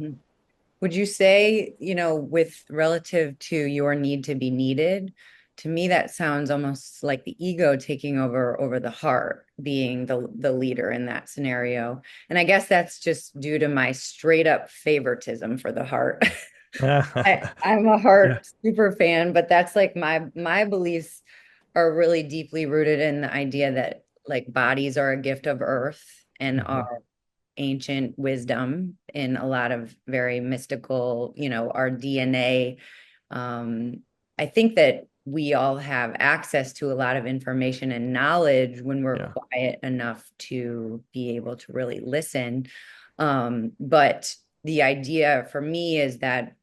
Mhm. Would you say, with relative to your need to be needed, to me that sounds almost like the ego taking over the heart, being the leader in that scenario. And I guess that's just due to my straight up favoritism for the heart. I'm a Yeah. heart super fan, but that's like my beliefs are really deeply rooted in the idea that like bodies are a gift of earth and Hmm. are ancient wisdom in a lot of very mystical, our DNA. Um, I think that we all have access to a lot of information and knowledge when we're Yeah. quiet enough to be able to really listen. But the idea for me is that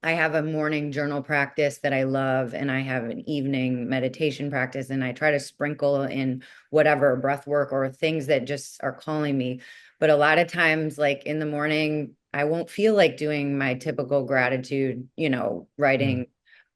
I have a morning journal practice that I love, and I have an evening meditation practice, and I try to sprinkle in whatever breath work or things that just are calling me. But a lot of times, like in the morning, I won't feel like doing my typical gratitude, writing,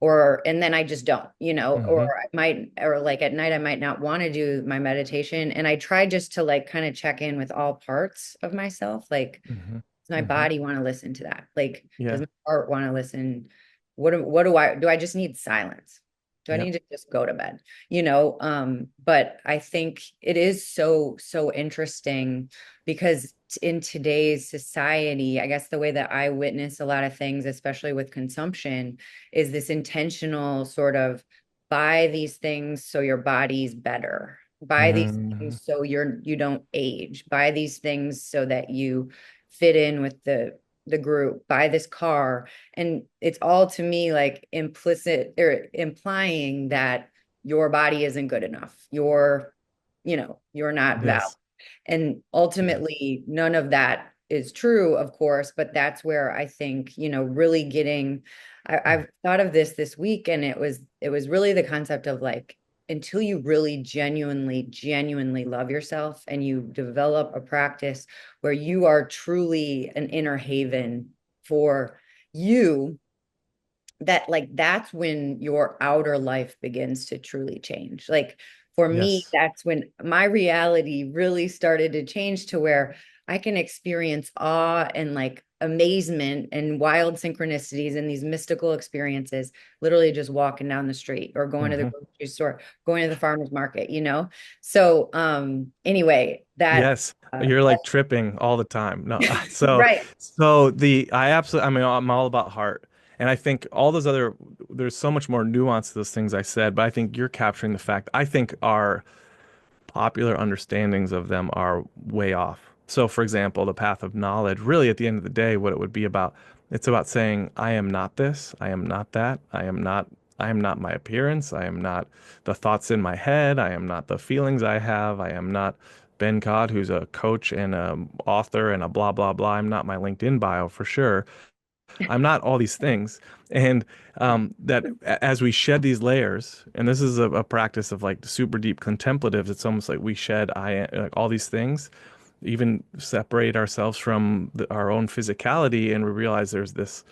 and then I just don't, or Mm-hmm. I might, or like at night, I might not want to do my meditation. And I try just to like kind of check in with all parts of myself, like, Hmm. does my Hmm. body want to listen to that? Like, does Yeah. my heart want to listen? What do I just need silence? Do I Yeah. need to just go to bed? But I think it is so interesting because in today's society, I guess the way that I witness a lot of things, especially with consumption, is this intentional sort of buy these things so your body's better. Buy these Hmm. things so you don't age. Buy these things so that you fit in with the group. Buy this car, and it's all to me like implicit or implying that your body isn't good enough. You're not valid. Yes. And Yes. ultimately, none of that is true, of course, but that's where I think, really getting, I've thought of this week, and it was really the concept of like, until you really genuinely love yourself and you develop a practice where you are truly an inner haven for you, that like that's when your outer life begins to truly change. Like for me, Yes. that's when my reality really started to change to where I can experience awe and like amazement and wild synchronicities and these mystical experiences literally just walking down the street or going to the Hmm. grocery store, going to the farmer's market. So anyway, that Yes, you're like tripping all the time. No, so right. I absolutely, I mean, I'm all about heart. And I think all those other, there's so much more nuance to those things I said, but I think you're capturing the fact. I think our popular understandings of them are way off. So, for example, the path of knowledge, really at the end of the day, what it would be about, it's about saying, I am not this, I am not that, I am not my appearance, I am not the thoughts in my head, I am not the feelings I have, I am not Ben Codd, who's a coach and a author and a blah blah blah. I'm not my LinkedIn bio for sure. I'm not all these things. And that as we shed these layers, and this is a practice of like super deep contemplatives, it's almost like we shed like all these things, even separate ourselves from our own physicality, and we realize there's this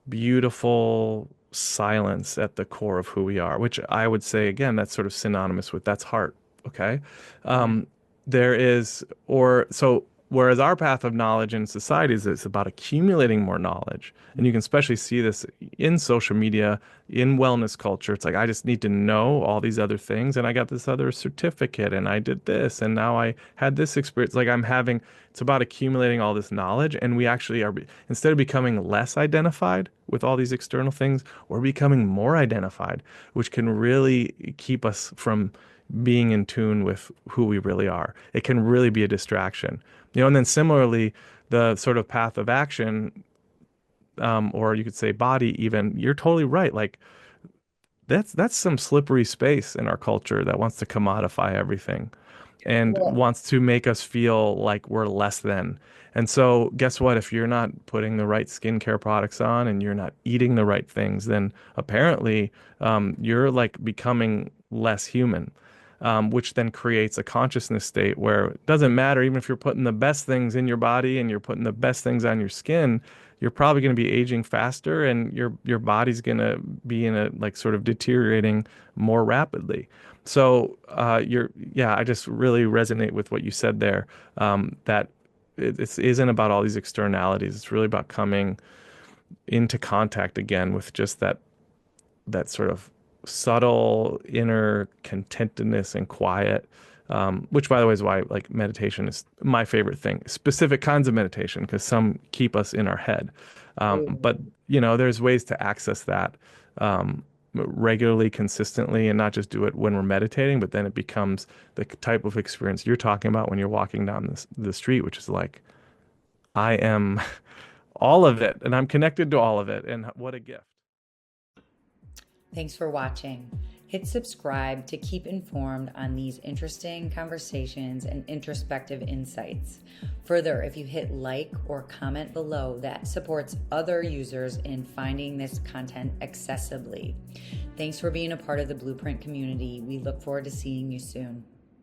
beautiful silence at the core of who we are, which I would say again, that's sort of synonymous with that's heart. Okay. Yeah. Um, there is, or so, whereas our path of knowledge in society is it's about accumulating more knowledge. And you can especially see this in social media, in wellness culture. It's like, I just need to know all these other things. And I got this other certificate and I did this. And now I had this experience. Like it's about accumulating all this knowledge. And we actually are, instead of becoming less identified with all these external things, we're becoming more identified, which can really keep us from being in tune with who we really are. It can really be a distraction. And then similarly, the sort of path of action, or you could say body, even, you're totally right. Like that's some slippery space in our culture that wants to commodify everything and Well, wants to make us feel like we're less than. And so, guess what? If you're not putting the right skincare products on and you're not eating the right things, then apparently you're like becoming less human, which then creates a consciousness state where it doesn't matter, even if you're putting the best things in your body and you're putting the best things on your skin, you're probably going to be aging faster and your body's going to be in a like sort of deteriorating more rapidly. So yeah, I just really resonate with what you said there. That it isn't about all these externalities. It's really about coming into contact again with just that sort of subtle inner contentedness and quiet, which by the way is why like meditation is my favorite thing. Specific kinds of meditation, because some keep us in our head. But Ooh. there's ways to access that regularly, consistently, and not just do it when we're meditating, but then it becomes the type of experience you're talking about when you're walking down the street, which is like, I am all of it, and I'm connected to all of it, and what a gift. Thanks for watching. Hit subscribe to keep informed on these interesting conversations and introspective insights. Further, if you hit like or comment below, that supports other users in finding this content accessibly. Thanks for being a part of the Blueprint community. We look forward to seeing you soon.